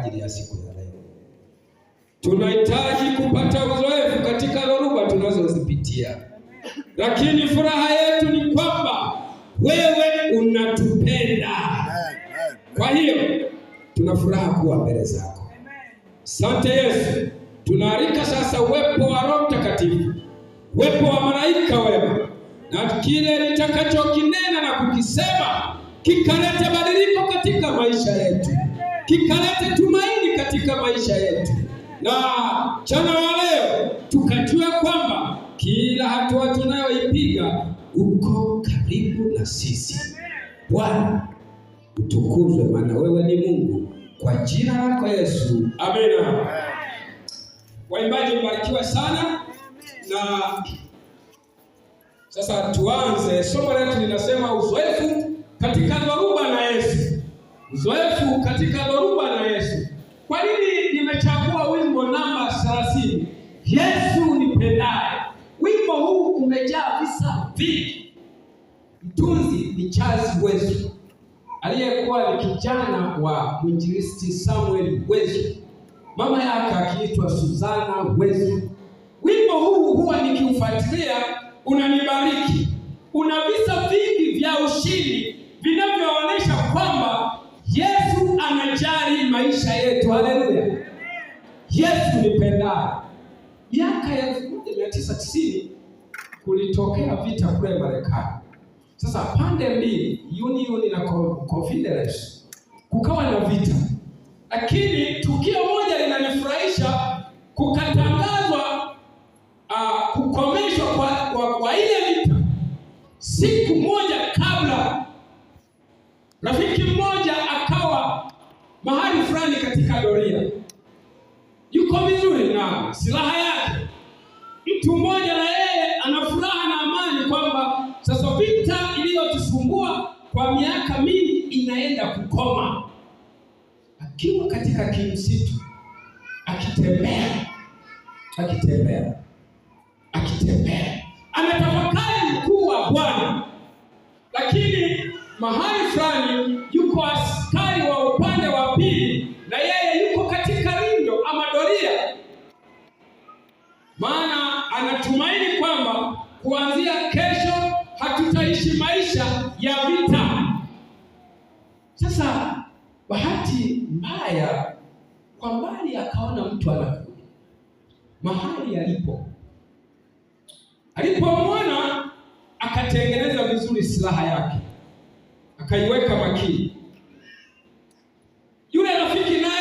ajili ya siku ya leo. Tunahitaji kupata uzoefu katika dhoruba tunazozipitia, lakini furaha yetu ni kwamba wewe unatupenda. Kwa hiyo tuna furaha kuwa mbele zako. Asante Yesu. Tunaalika sasa uwepo wa Roho Mtakatifu, uwepo wa malaika wema, na kile nitakachokinena na kukisema kikalete badiliko katika maisha yetu, kikalete tumaini katika maisha yetu, na mchana wa leo tukajua kwamba kila hatua tunayoipiga uko karibu na sisi. Bwana utukuzwe, maana wewe ni Mungu, kwa jina lako Yesu, amina. Waimbaji mbarikiwa sana. Na sasa tuanze somo letu. Linasema uzoefu katika dhoruba na Yesu. Uzoefu katika dhoruba na Yesu. Kwa nini nimechagua wimbo namba 30, Yesu nipendaye? Wimbo huu umejaa visa vingi. Mtunzi ni Charles Wesley, aliyekuwa ni kijana wa mwinjilisti Samuel Wesley, mama yake akiitwa Susanna Wesley. Wimbo huu huwa nikiufuatilia unanibariki. Una visa vingi vya ushindi vinavyoonyesha kwamba Yesu anajali maisha yetu. Haleluya. Yesu nipendaye. Miaka ya 1990 kulitokea vita kule Marekani. Sasa pande mbili, Union na Confederate, kukawa na vita. Lakini tukio moja linanifurahisha, kukatangazwa kukomeshwa kwa ile vita. Siku moja kabla, rafiki mmoja akawa mahali fulani katika doria, yuko vizuri na silaha yake. Mtu mmoja na yeye ana furaha na amani kwamba sasa vita iliyotusumbua kwa miaka mingi inaenda kukoma. Akiwa katika kimsitu, akitembea, ametafakari mkuu wa Bwana. Lakini mahali fulani yuko askari wa upande wa pili, na yeye yuko katika lindo ama doria, maana anatumaini kwamba kuanzia kesho hatutaishi maisha ya vita. Sasa bahati mbaya, kwa mbali akaona mtu anakuja mahali alipomwona, akatengeneza vizuri silaha yake, akaiweka makini. Yule rafiki naye